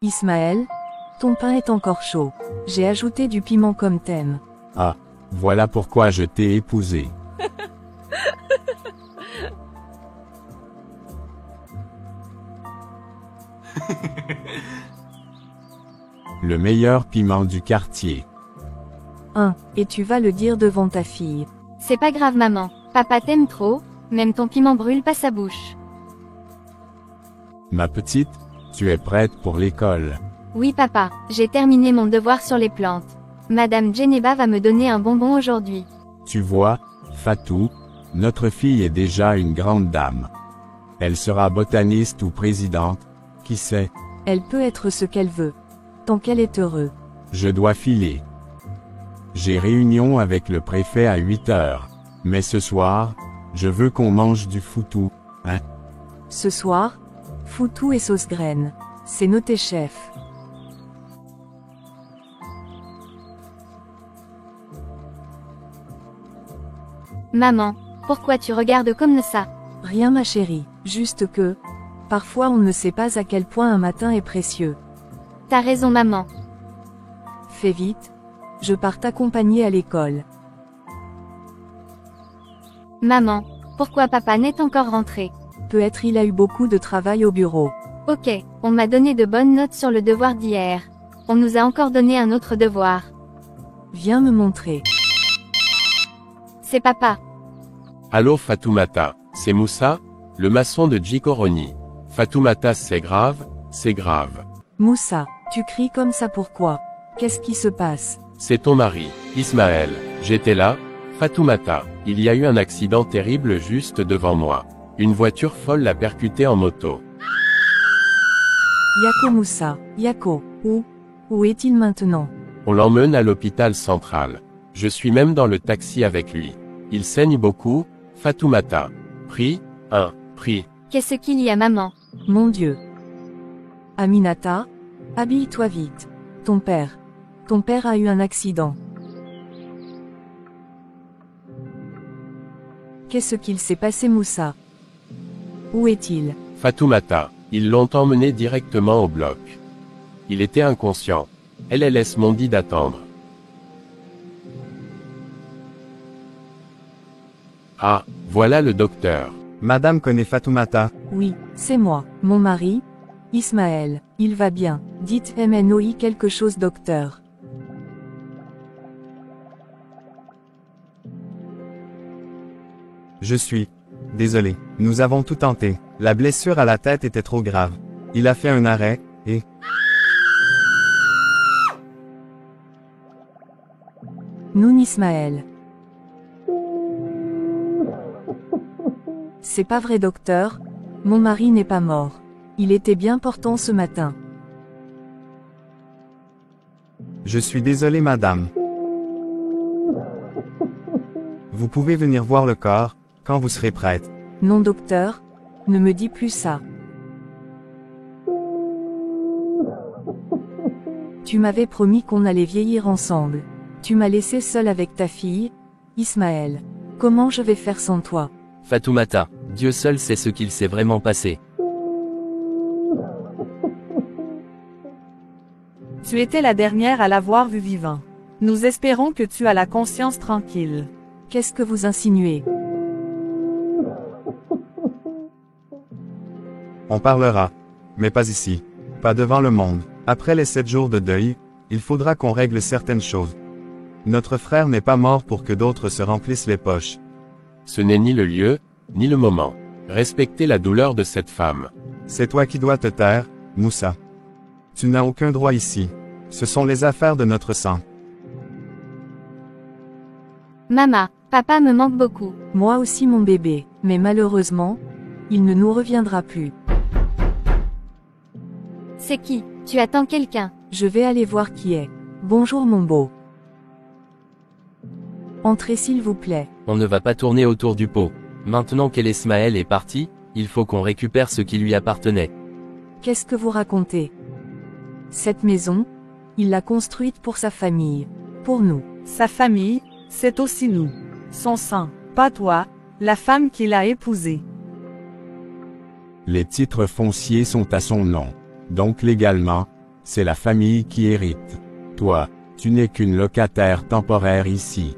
Ismaël, ton pain est encore chaud. J'ai ajouté du piment comme t'aimes. Ah, voilà pourquoi je t'ai épousé. Le meilleur piment du quartier. Et tu vas le dire devant ta fille. C'est pas grave maman, papa t'aime trop, même ton piment brûle pas sa bouche. Ma petite, tu es prête pour l'école. Oui papa, j'ai terminé mon devoir sur les plantes. Madame Geneva va me donner un bonbon aujourd'hui. Tu vois, Fatou, notre fille est déjà une grande dame. Elle sera botaniste ou présidente, qui sait. Elle peut être ce qu'elle veut. Tant qu'elle est heureuse. Je dois filer. J'ai réunion avec le préfet à 8 heures. Mais ce soir, je veux qu'on mange du foutou, hein? Ce soir, foutou et sauce graine. C'est noté chef. Maman, pourquoi tu regardes comme ça? Rien ma chérie, juste que, parfois on ne sait pas à quel point un matin est précieux. T'as raison maman. Fais vite, je pars t'accompagner à l'école. Maman, pourquoi papa n'est encore rentré? Peut-être il a eu beaucoup de travail au bureau. Ok, on m'a donné de bonnes notes sur le devoir d'hier. On nous a encore donné un autre devoir. Viens me montrer. C'est papa. Allô Fatoumata, c'est Moussa, le maçon de Djikoroni. Fatoumata c'est grave, c'est grave. Moussa, tu cries comme ça pourquoi? Qu'est-ce qui se passe? C'est ton mari, Ismaël. J'étais là, Fatoumata. Il y a eu un accident terrible juste devant moi. Une voiture folle l'a percuté en moto. Yako Moussa, Yako, où est-il maintenant? On l'emmène à l'hôpital central. Je suis même dans le taxi avec lui. Il saigne beaucoup, Fatoumata. Prie, prie. Qu'est-ce qu'il y a maman? Mon Dieu. Aminata, habille-toi vite. Ton père a eu un accident. Qu'est-ce qu'il s'est passé Moussa? Où est-il? Fatoumata, ils l'ont emmené directement au bloc. Il était inconscient. LLS m'ont dit d'attendre. Ah, voilà le docteur. Madame connaît Fatoumata. Oui, c'est moi, mon mari, Ismaël. Il va bien. Dites MNOI quelque chose docteur. Je suis désolé. Nous avons tout tenté. La blessure à la tête était trop grave. Il a fait un arrêt, et... Noun Ismaël. C'est pas vrai docteur, mon mari n'est pas mort. Il était bien portant ce matin. Je suis désolé madame. Vous pouvez venir voir le corps, quand vous serez prête. Non docteur, ne me dis plus ça. Tu m'avais promis qu'on allait vieillir ensemble. Tu m'as laissé seule avec ta fille, Ismaël. Comment je vais faire sans toi? Fatoumata, Dieu seul sait ce qu'il s'est vraiment passé. Tu étais la dernière à l'avoir vu vivant. Nous espérons que tu as la conscience tranquille. Qu'est-ce que vous insinuez? On parlera. Mais pas ici. Pas devant le monde. Après les 7 jours de deuil, il faudra qu'on règle certaines choses. Notre frère n'est pas mort pour que d'autres se remplissent les poches. Ce n'est ni le lieu, ni le moment. Respectez la douleur de cette femme. C'est toi qui dois te taire, Moussa. Tu n'as aucun droit ici. Ce sont les affaires de notre sang. Maman, papa me manque beaucoup. Moi aussi mon bébé, mais malheureusement, il ne nous reviendra plus. C'est qui? Tu attends quelqu'un? Je vais aller voir qui est. Bonjour mon beau. Entrez s'il vous plaît. On ne va pas tourner autour du pot. Maintenant qu'Ismaël est parti, il faut qu'on récupère ce qui lui appartenait. Qu'est-ce que vous racontez? Cette maison, il l'a construite pour sa famille. Pour nous. Sa famille, c'est aussi nous. Son sang, pas toi, la femme qu'il a épousée. Les titres fonciers sont à son nom. Donc légalement, C'est la famille qui hérite. Toi, tu n'es qu'une locataire temporaire ici.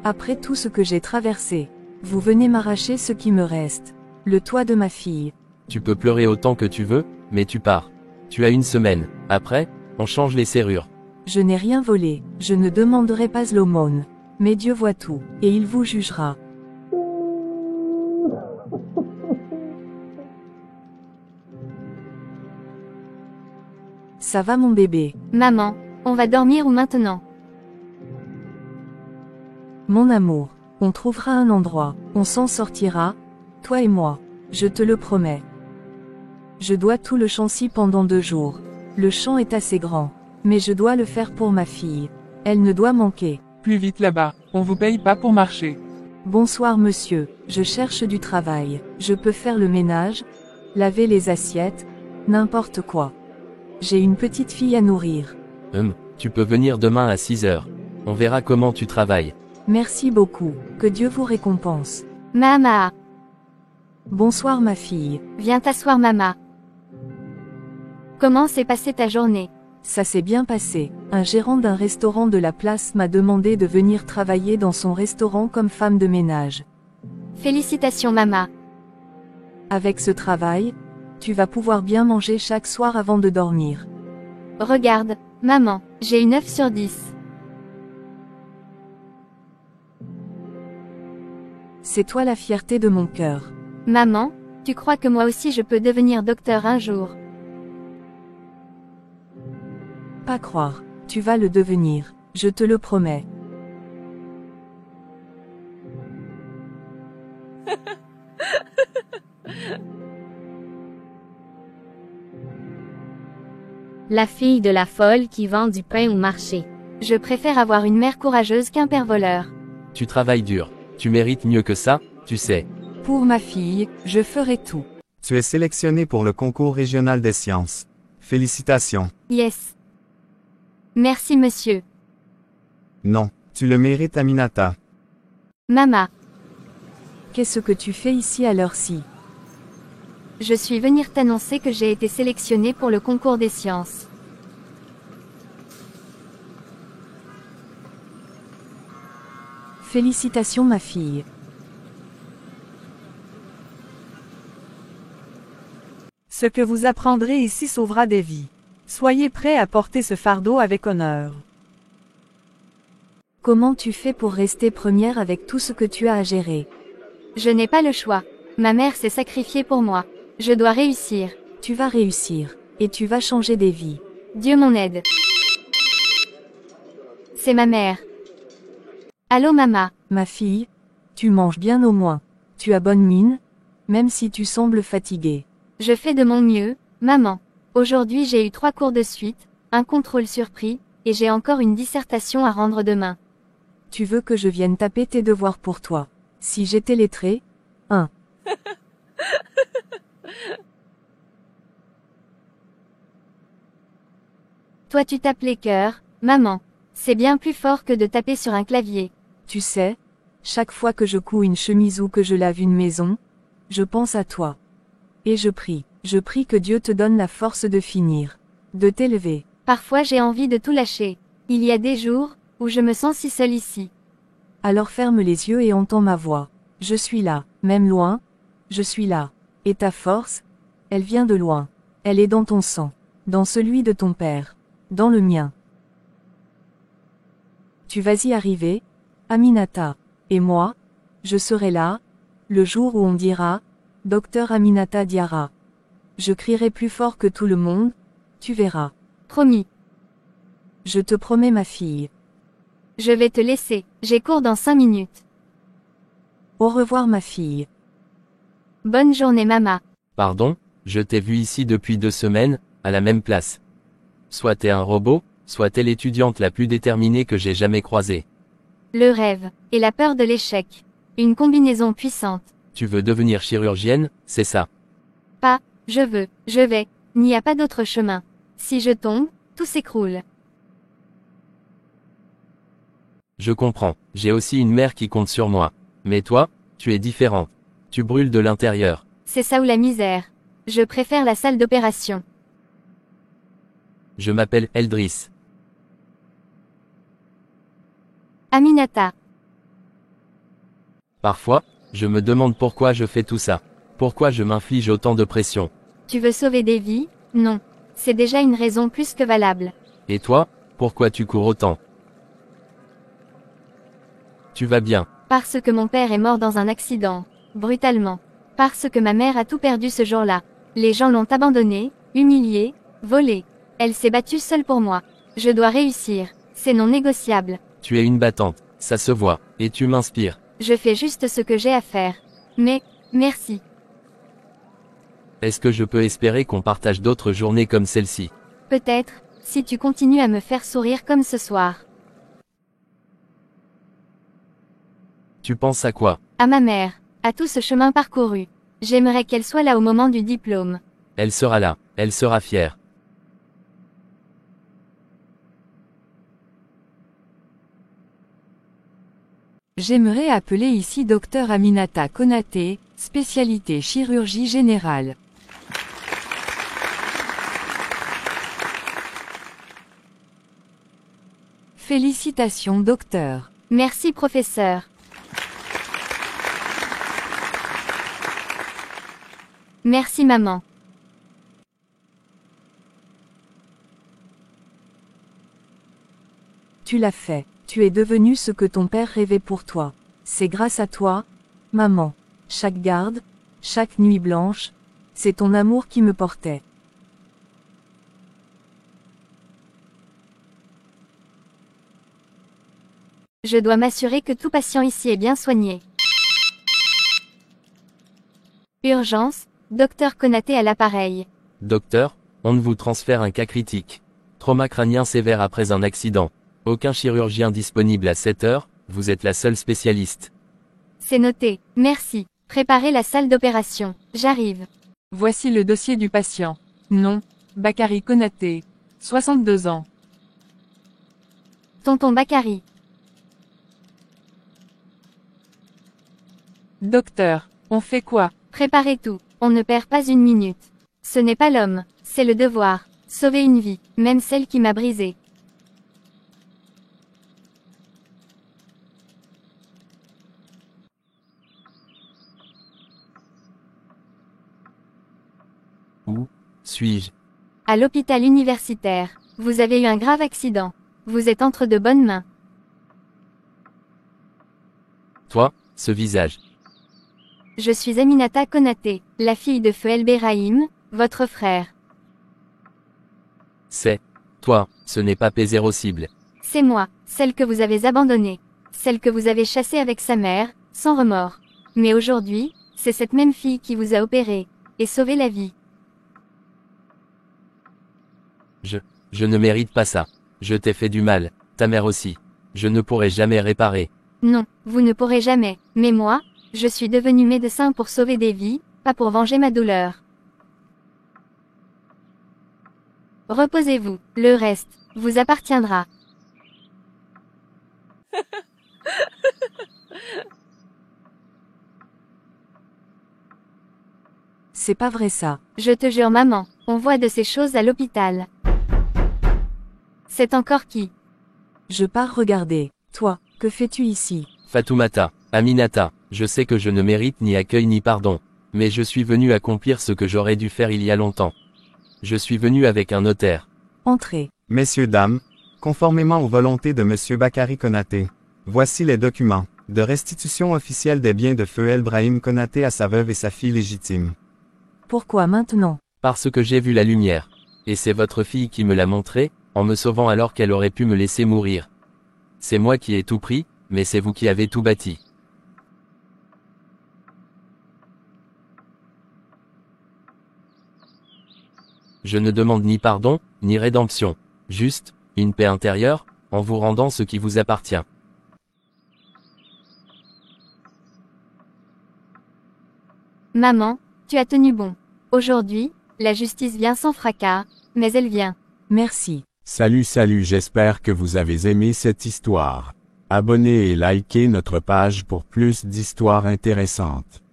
Après tout ce que j'ai traversé, vous venez m'arracher ce qui me reste. Le toit de ma fille. Tu peux pleurer autant que tu veux, mais tu pars. Tu as une semaine. Après, on change les serrures. Je n'ai rien volé, je ne demanderai pas l'aumône. Mais Dieu voit tout, et il vous jugera. Ça va mon bébé? Maman, on va dormir où maintenant? Mon amour, on trouvera un endroit, on s'en sortira, toi et moi, je te le promets. Je dois tout le champ-ci pendant 2 jours. Le champ est assez grand, mais je dois le faire pour ma fille. Elle ne doit manquer. Plus vite là-bas, on vous paye pas pour marcher. Bonsoir monsieur, je cherche du travail. Je peux faire le ménage, laver les assiettes, n'importe quoi. J'ai une petite fille à nourrir. Tu peux venir demain à 6 heures. On verra comment tu travailles. Merci beaucoup, que Dieu vous récompense. Mama, Bonsoir ma fille. viens t'asseoir Mama. Comment s'est passée ta journée? Ça s'est bien passé. Un gérant d'un restaurant de la place m'a demandé de venir travailler dans son restaurant comme femme de ménage. Félicitations Mama. Avec ce travail, tu vas pouvoir bien manger chaque soir avant de dormir. Regarde, maman, j'ai une 9 sur 10. C'est toi la fierté de mon cœur. Maman, tu crois que moi aussi je peux devenir docteur un jour? Pas croire, tu vas le devenir, je te le promets. La fille de la folle qui vend du pain au marché. Je préfère avoir une mère courageuse qu'un père voleur. Tu travailles dur. Tu mérites mieux que ça, tu sais. Pour ma fille, je ferai tout. Tu es sélectionné pour le concours régional des sciences. Félicitations. Yes. Merci monsieur. Non, tu le mérites Aminata. Mama, Qu'est-ce que tu fais ici à l'heure-ci? je suis venir t'annoncer que j'ai été sélectionnée pour le concours des sciences. Félicitations ma fille. Ce que vous apprendrez ici sauvera des vies. Soyez prêts à porter ce fardeau avec honneur. Comment tu fais pour rester première avec tout ce que tu as à gérer? Je n'ai pas le choix. Ma mère s'est sacrifiée pour moi. Je dois réussir. Tu vas réussir, et tu vas changer des vies. Dieu m'en aide. C'est ma mère. Allô Mama, Ma fille, tu manges bien au moins. Tu as bonne mine, même si tu sembles fatiguée. je fais de mon mieux, maman. Aujourd'hui j'ai eu 3 cours de suite, un contrôle surpris, et j'ai encore une dissertation à rendre demain. Tu veux que je vienne taper tes devoirs pour toi. Si j'étais lettrée, Toi tu tapes les cœurs, maman. C'est bien plus fort que de taper sur un clavier. Tu sais, chaque fois que je couds une chemise ou que je lave une maison, je pense à toi. Et je prie que Dieu te donne la force de finir, de t'élever. Parfois j'ai envie de tout lâcher. Il y a des jours, où je me sens si seule ici. Alors ferme les yeux et entends ma voix. Je suis là, même loin, je suis là. Et ta force, elle vient de loin. Elle est dans ton sang, dans celui de ton père, dans le mien. Tu vas y arriver, Aminata. Et moi, je serai là, le jour où on dira, Docteur Aminata Diarra. Je crierai plus fort que tout le monde, tu verras. Promis. Je te promets ma fille. Je vais te laisser, j'ai cours dans 5 minutes. Au revoir ma fille. Bonne journée Mama. Pardon, je t'ai vu ici depuis 2 semaines, à la même place. Soit t'es un robot, soit t'es l'étudiante la plus déterminée que j'ai jamais croisée. Le rêve, et la peur de l'échec. Une combinaison puissante. Tu veux devenir chirurgienne, c'est ça. Pas, je vais, n'y a pas d'autre chemin. Si je tombe, tout s'écroule. Je comprends, j'ai aussi une mère qui compte sur moi. Mais toi, tu es différente. Tu brûles de l'intérieur. C'est ça ou la misère. Je préfère la salle d'opération. Je m'appelle Eldris. Aminata. Parfois, je me demande pourquoi je fais tout ça. Pourquoi je m'inflige autant de pression. Tu veux sauver des vies? Non. C'est déjà une raison plus que valable. Et toi, pourquoi tu cours autant? Tu vas bien. Parce que mon père est mort dans un accident. Brutalement. Parce que ma mère a tout perdu ce jour-là. Les gens l'ont abandonnée, humiliée, volée. Elle s'est battue seule pour moi. Je dois réussir. C'est non négociable. Tu es une battante, ça se voit, et tu m'inspires. Je fais juste ce que j'ai à faire. Mais, merci. Est-ce que je peux espérer qu'on partage d'autres journées comme celle-ci? Peut-être, si tu continues à me faire sourire comme ce soir. Tu penses à quoi? À ma mère, à tout ce chemin parcouru. J'aimerais qu'elle soit là au moment du diplôme. Elle sera là, elle sera fière. J'aimerais appeler ici Dr Aminata Konaté, spécialité chirurgie générale. Félicitations docteur. Merci professeur. Merci maman. Tu l'as fait. Tu es devenu ce que ton père rêvait pour toi. C'est grâce à toi, maman. Chaque garde, chaque nuit blanche, c'est ton amour qui me portait. Je dois m'assurer que tout patient ici est bien soigné. Urgence, docteur Konaté à l'appareil. Docteur, on ne vous transfère un cas critique. Trauma crânien sévère après un accident. Aucun chirurgien disponible à 7 heures, vous êtes la seule spécialiste. C'est noté, merci. Préparez la salle d'opération, j'arrive. Voici le dossier du patient. Nom, Bakary Konaté. 62 ans. Tonton Bakary. Docteur, on fait quoi? Préparez tout, on ne perd pas une minute. Ce n'est pas l'homme, c'est le devoir. Sauver une vie, même celle qui m'a brisée. Où suis-je? À l'hôpital universitaire. Vous avez eu un grave accident. Vous êtes entre de bonnes mains. Toi, ce visage. Je suis Aminata Konaté, la fille de Feu El Berahim, votre frère. C'est toi, ce n'est pas Pézérocible. C'est moi, celle que vous avez abandonnée. Celle que vous avez chassée avec sa mère, sans remords. Mais aujourd'hui, c'est cette même fille qui vous a opéré, et sauvé la vie. Je ne mérite pas ça. Je t'ai fait du mal, ta mère aussi. Je ne pourrai jamais réparer. Non, vous ne pourrez jamais, mais moi, je suis devenu médecin pour sauver des vies, pas pour venger ma douleur. Reposez-vous, le reste, vous appartiendra. C'est pas vrai ça. Je te jure maman, on voit de ces choses à l'hôpital. C'est encore qui? Je pars regarder. Toi, que fais-tu ici? Fatoumata, Aminata, je sais que je ne mérite ni accueil ni pardon. Mais je suis venu accomplir ce que j'aurais dû faire il y a longtemps. Je suis venu avec un notaire. Entrez. Messieurs, dames, conformément aux volontés de Monsieur Bakary Konaté, voici les documents de restitution officielle des biens de Feu El Brahim Konaté à sa veuve et sa fille légitime. Pourquoi maintenant? Parce que j'ai vu la lumière. Et c'est votre fille qui me l'a montré, en me sauvant alors qu'elle aurait pu me laisser mourir. C'est moi qui ai tout pris, mais c'est vous qui avez tout bâti. Je ne demande ni pardon, ni rédemption. Juste, une paix intérieure, en vous rendant ce qui vous appartient. Maman, tu as tenu bon. Aujourd'hui, la justice vient sans fracas, mais elle vient. Merci. Salut, j'espère que vous avez aimé cette histoire. Abonnez et likez notre page pour plus d'histoires intéressantes.